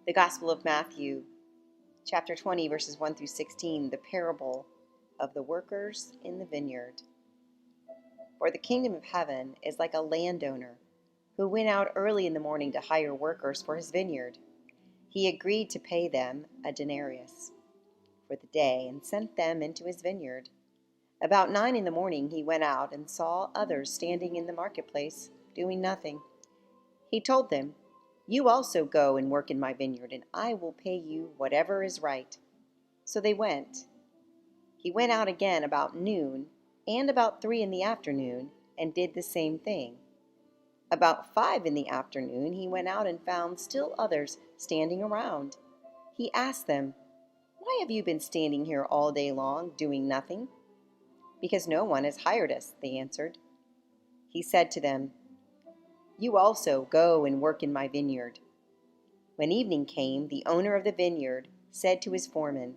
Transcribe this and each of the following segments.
The Gospel of Matthew, chapter 20, verses 1 through 16, the parable of the workers in the vineyard. For the kingdom of heaven is like a landowner who went out early in the morning to hire workers for his vineyard. He agreed to pay them a denarius for the day and sent them into his vineyard. About 9 in the morning he went out and saw others standing in the marketplace doing nothing. He told them, "You also go and work in my vineyard, and I will pay you whatever is right." So they went. He went out again about noon and about 3 in the afternoon and did the same thing. About 5 in the afternoon he went out and found still others standing around. He asked them, "Why have you been standing here all day long, doing nothing?" "Because no one has hired us," they answered. He said to them, "You also go and work in my vineyard." When evening came, the owner of the vineyard said to his foreman,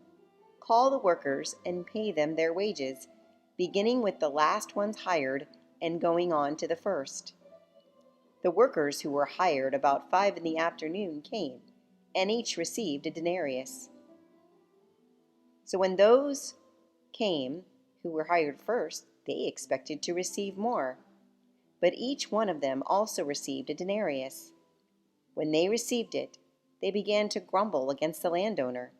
"Call the workers and pay them their wages, beginning with the last ones hired and going on to the first." The workers who were hired about 5 in the afternoon came, and each received a denarius. So when those came who were hired first, they expected to receive more. But each one of them also received a denarius. When they received it, they began to grumble against the landowner.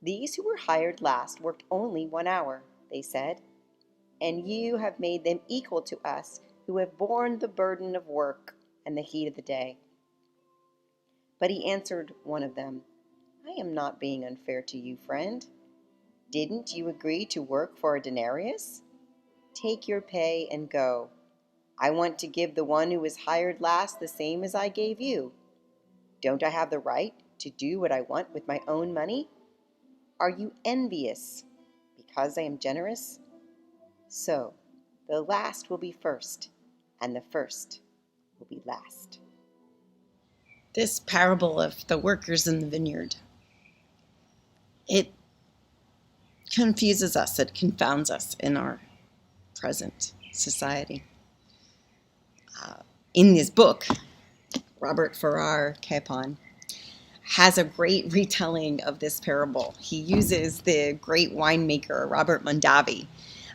"These who were hired last worked only 1 hour," they said, "and you have made them equal to us who have borne the burden of work and the heat of the day." But he answered one of them, "I am not being unfair to you, friend. Didn't you agree to work for a denarius? Take your pay and go. I want to give the one who was hired last the same as I gave you. Don't I have the right to do what I want with my own money? Are you envious because I am generous? So the last will be first, and the first will be last." This parable of the workers in the vineyard, it confuses us, it confounds us in our present society. In this book, Robert Farrar Capon has a great retelling of this parable. He uses the great winemaker Robert Mondavi.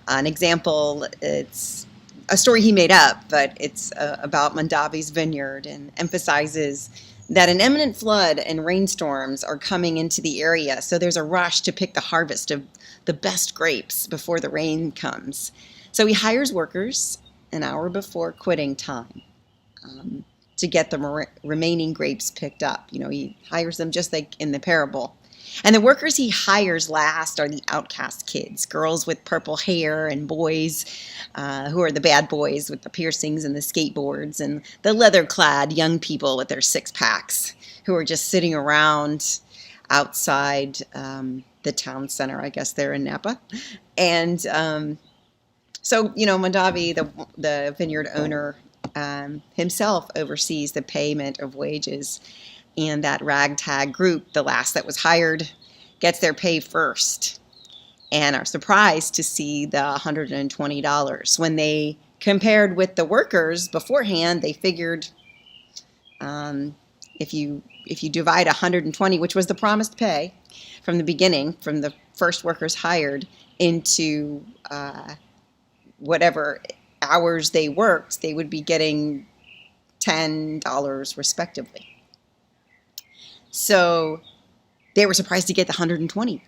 An example, it's a story he made up, but it's about Mondavi's vineyard, and emphasizes that an imminent flood and rainstorms are coming into the area, so there's a rush to pick the harvest of the best grapes before the rain comes. So he hires workers an hour before quitting time to get the remaining grapes picked up. He hires them just like in the parable. And the workers he hires last are the outcast kids, girls with purple hair, and boys who are the bad boys with the piercings and the skateboards, and the leather-clad young people with their six-packs who are just sitting around outside the town center. I guess they're in Napa. And so, Mondavi, the vineyard owner, himself oversees the payment of wages, and that ragtag group, the last that was hired, gets their pay first and are surprised to see the $120. When they compared with the workers beforehand, they figured if you divide 120, which was the promised pay from the beginning, from the first workers hired, into whatever hours they worked, they would be getting $10 respectively. So they were surprised to get the 120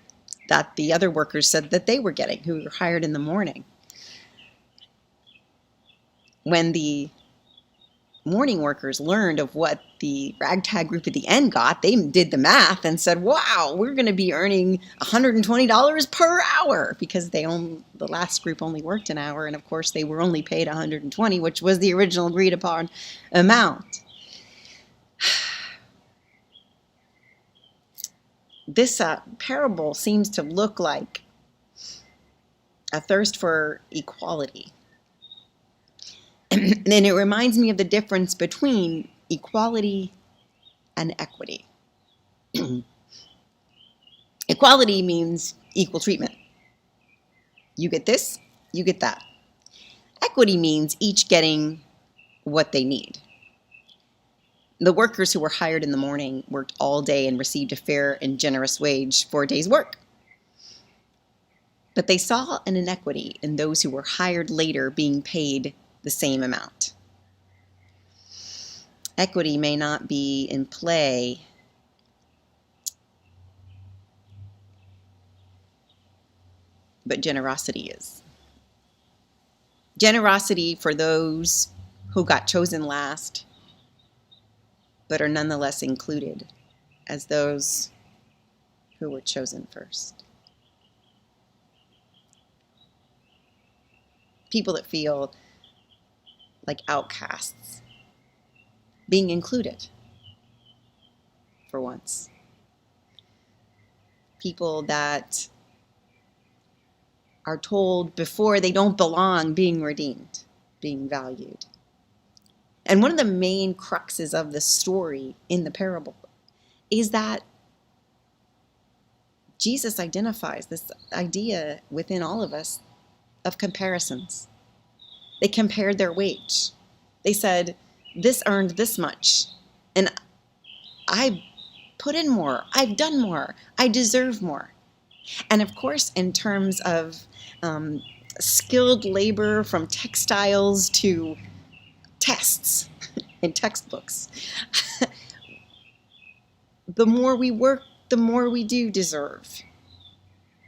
that the other workers said that they were getting, who were hired in the morning. When the morning workers learned of what the ragtag group at the end got, they did the math and said, "Wow, we're going to be earning $120 per hour," because the last group only worked an hour, and of course they were only paid 120, which was the original agreed upon amount. This parable seems to look like a thirst for equality. And it reminds me of the difference between equality and equity. Equality means equal treatment. You get this, you get that. Equity means each getting what they need. The workers who were hired in the morning worked all day and received a fair and generous wage for a day's work. But they saw an inequity in those who were hired later being paid the same amount. Equity may not be in play, but generosity is. Generosity for those who got chosen last, but are nonetheless included as those who were chosen first. People that feel like outcasts, being included for once. People that are told before they don't belong, being redeemed, being valued. And one of the main cruxes of the story in the parable is that Jesus identifies this idea within all of us of comparisons. They compared their wage. They said, this earned this much, and I put in more, I've done more, I deserve more. And of course, in terms of skilled labor, from textiles to tests and textbooks, the more we work, the more we do deserve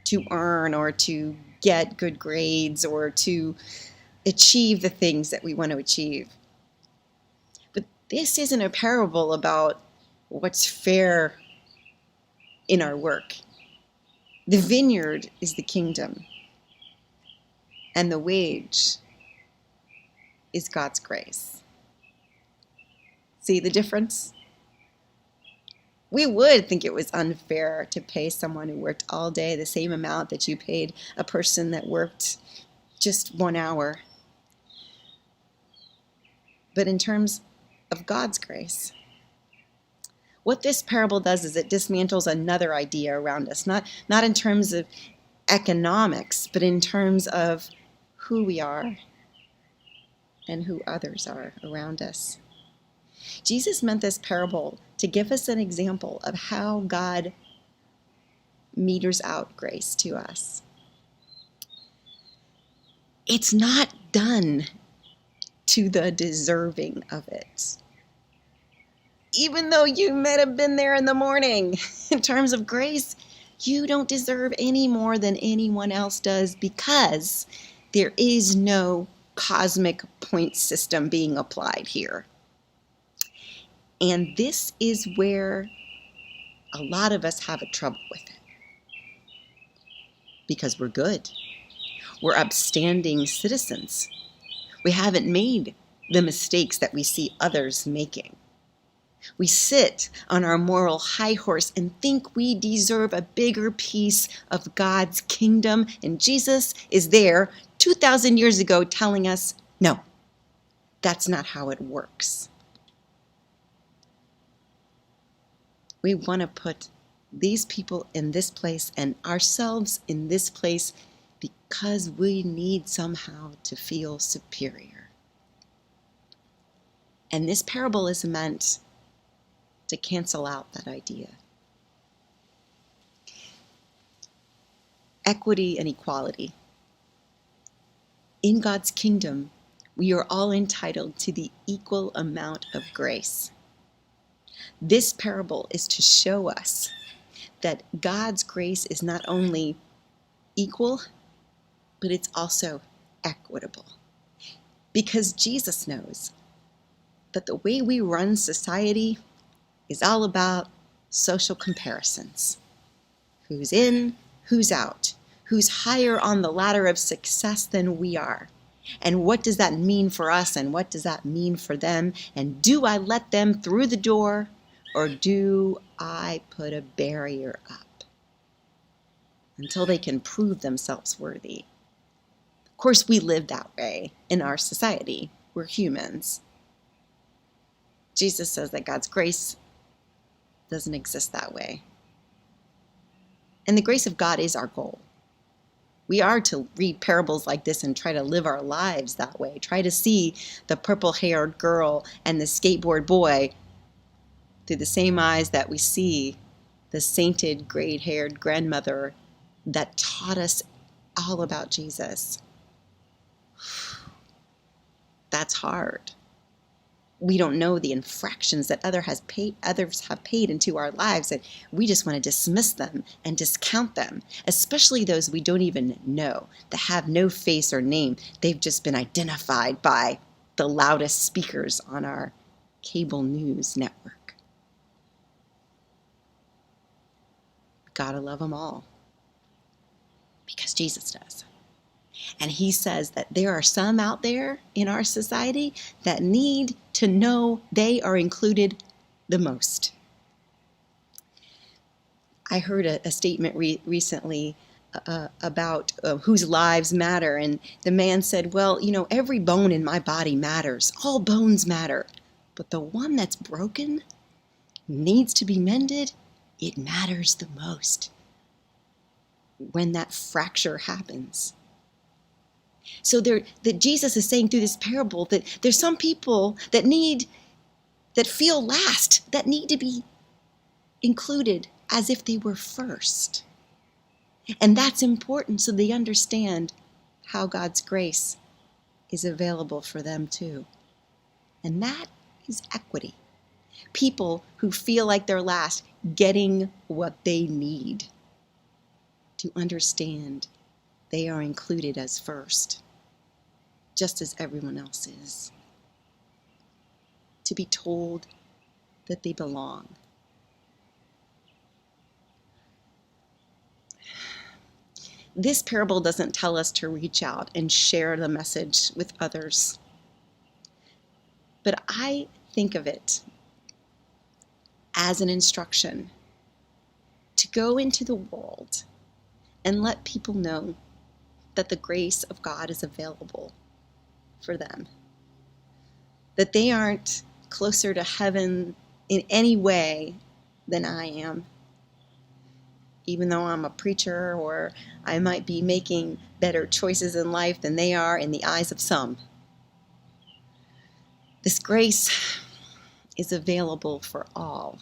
to earn or to get good grades or to achieve the things that we want to achieve. But this isn't a parable about what's fair in our work. The vineyard is the kingdom, and the wage is God's grace. See the difference? We would think it was unfair to pay someone who worked all day the same amount that you paid a person that worked just 1 hour. But in terms of God's grace, what this parable does is it dismantles another idea around us, not in terms of economics, but in terms of who we are and who others are around us. Jesus meant this parable to give us an example of how God meters out grace to us. It's not done to the deserving of it. Even though you might have been there in the morning, in terms of grace, you don't deserve any more than anyone else does, because there is no cosmic point system being applied here. And this is where a lot of us have a trouble with it. Because we're good. We're upstanding citizens. We haven't made the mistakes that we see others making. We sit on our moral high horse and think we deserve a bigger piece of God's kingdom. And Jesus is there 2,000 years ago telling us, no, that's not how it works. We want to put these people in this place and ourselves in this place because we need somehow to feel superior. And this parable is meant to cancel out that idea. Equity and equality. In God's kingdom, we are all entitled to the equal amount of grace. This parable is to show us that God's grace is not only equal, but it's also equitable. Because Jesus knows that the way we run society is all about social comparisons. Who's in, who's out, who's higher on the ladder of success than we are. And what does that mean for us, and what does that mean for them? And do I let them through the door, or do I put a barrier up until they can prove themselves worthy? Of course, we live that way in our society. We're humans. Jesus says that God's grace doesn't exist that way. And the grace of God is our goal. We are to read parables like this and try to live our lives that way. Try to see the purple-haired girl and the skateboard boy through the same eyes that we see the sainted, gray-haired grandmother that taught us all about Jesus. That's hard. We don't know the infractions that others have paid into our lives, and we just want to dismiss them and discount them, especially those we don't even know, that have no face or name. They've just been identified by the loudest speakers on our cable news network. Gotta love them all, because Jesus does. And he says that there are some out there in our society that need to know they are included the most. I heard a statement recently about whose lives matter. And the man said, well, every bone in my body matters. All bones matter. But the one that's broken, needs to be mended, it matters the most when that fracture happens. So that Jesus is saying through this parable that there's some people that feel last, that need to be included as if they were first. And that's important so they understand how God's grace is available for them too. And that is equity. People who feel like they're last, getting what they need to understand they are included as first, just as everyone else is. To be told that they belong. This parable doesn't tell us to reach out and share the message with others. But I think of it as an instruction to go into the world and let people know that the grace of God is available for them. That they aren't closer to heaven in any way than I am. Even though I'm a preacher, or I might be making better choices in life than they are in the eyes of some. This grace is available for all,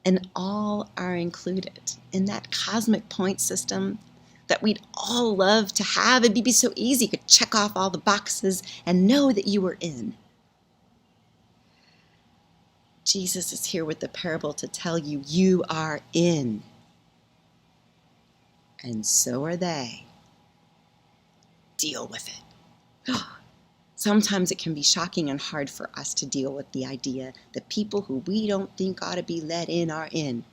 and all are included in that cosmic point system that we'd all love to have. It'd be so easy. You could check off all the boxes and know that you were in. Jesus is here with the parable to tell you, you are in. And so are they. Deal with it. Sometimes it can be shocking and hard for us to deal with the idea that people who we don't think ought to be let in are in.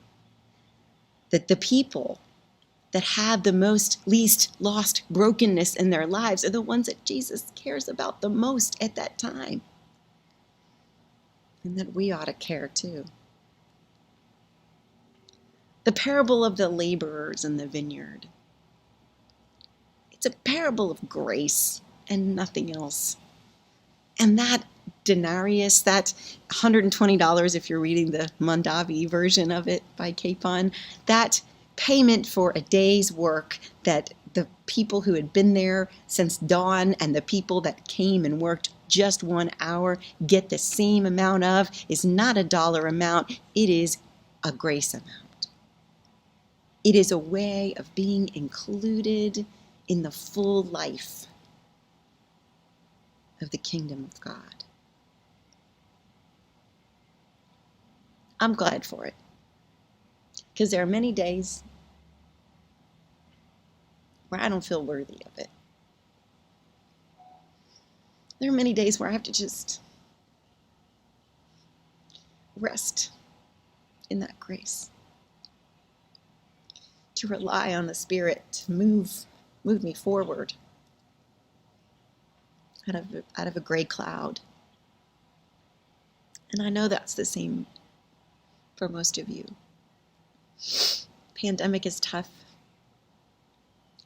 That the people that have the least lost brokenness in their lives are the ones that Jesus cares about the most at that time. And that we ought to care too. The parable of the laborers in the vineyard. It's a parable of grace and nothing else. And that denarius, that $120 if you're reading the Mondavi version of it by Capon, that payment for a day's work that the people who had been there since dawn and the people that came and worked just 1 hour get the same amount of, is not a dollar amount, it is a grace amount. It is a way of being included in the full life of the kingdom of God. I'm glad for it, because there are many days where I don't feel worthy of it. There are many days where I have to just rest in that grace, to rely on the Spirit to move me forward out of a gray cloud. And I know that's the same for most of you. Pandemic is tough.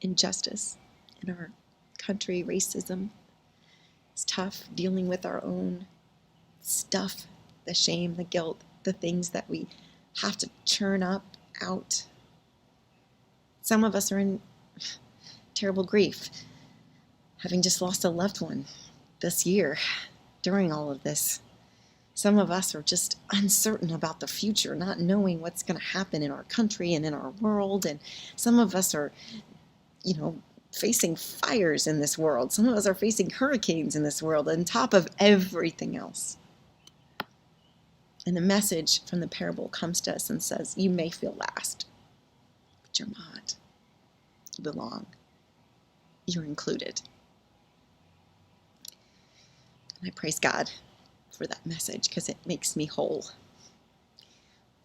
Injustice in our country, racism. It's tough dealing with our own stuff, the shame, the guilt, the things that we have to churn out. Some of us are in terrible grief, having just lost a loved one this year during all of this. Some of us are just uncertain about the future, not knowing what's going to happen in our country and in our world. And some of us are, facing fires in this world. Some of us are facing hurricanes in this world on top of everything else. And the message from the parable comes to us and says, you may feel last, but you're not. You belong. You're included. And I praise God for that message because it makes me whole.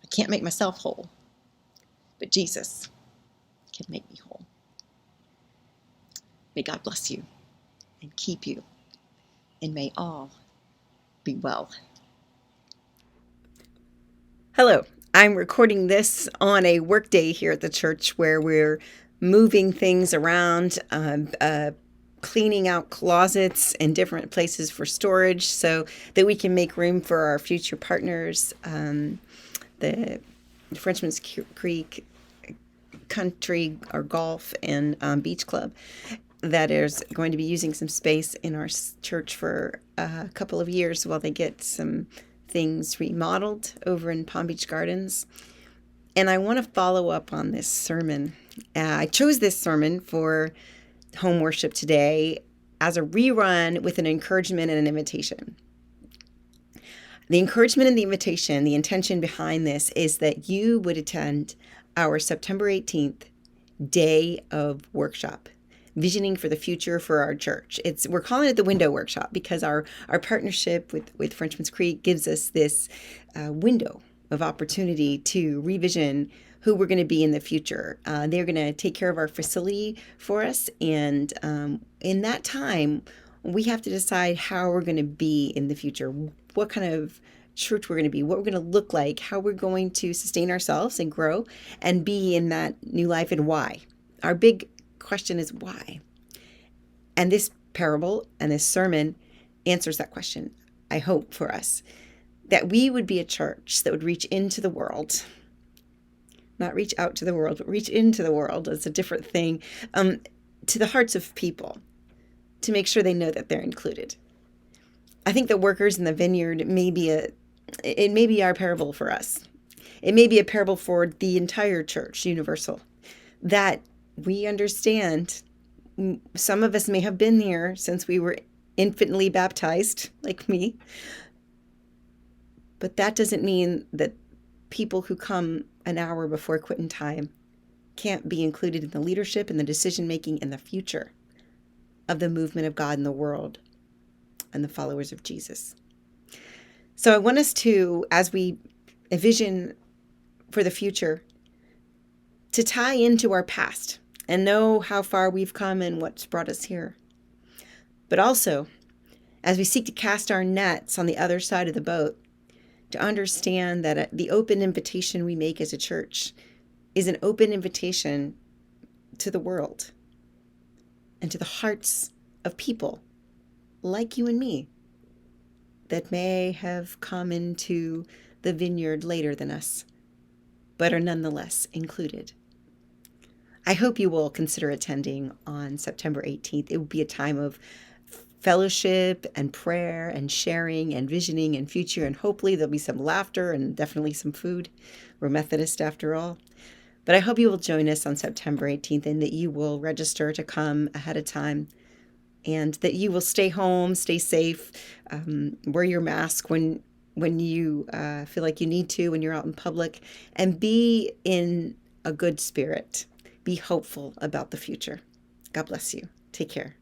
I can't make myself whole, but Jesus can make me whole. May God bless you and keep you, and may all be well. Hello, I'm recording this on a work day here at the church where we're moving things around, cleaning out closets and different places for storage so that we can make room for our future partners, the Frenchman's Creek Country or Golf and Beach Club that is going to be using some space in our church for a couple of years while they get some things remodeled over in Palm Beach Gardens. And I want to follow up on this sermon. I chose this sermon for home worship today as a rerun with an encouragement and an invitation. The encouragement and the invitation, the intention behind this is that you would attend our September 18th day of workshop, Visioning for the Future for our church. We're calling it the Window Workshop because our partnership with Frenchman's Creek gives us this window of opportunity to revision who we're going to be in the future. They're going to take care of our facility for us, and in that time, we have to decide how we're going to be in the future, what kind of church we're going to be, what we're going to look like, how we're going to sustain ourselves and grow and be in that new life, and why. Our big question is why. And this parable and this sermon answers that question, I hope, for us. That we would be a church that would reach into the world, not reach out to the world, but reach into the world. It's a different thing, to the hearts of people, to make sure they know that they're included. I think the workers in the vineyard may be our parable for us. It may be a parable for the entire church, universal, that we understand. Some of us may have been here since we were infantly baptized, like me. But that doesn't mean that people who come an hour before quitting time can't be included in the leadership and the decision-making and the future of the movement of God in the world and the followers of Jesus. So I want us to, as we envision for the future, to tie into our past and know how far we've come and what's brought us here. But also, as we seek to cast our nets on the other side of the boat, to understand that the open invitation we make as a church is an open invitation to the world and to the hearts of people like you and me that may have come into the vineyard later than us, but are nonetheless included. I hope you will consider attending on September 18th. It will be a time of fellowship and prayer and sharing and visioning and future, and hopefully there'll be some laughter and definitely some food. We're Methodist after all. But I hope you will join us on September 18th and that you will register to come ahead of time and that you will stay home, stay safe, wear your mask when you feel like you need to, when you're out in public, and be in a good spirit. Be hopeful about the future. God bless you. Take care.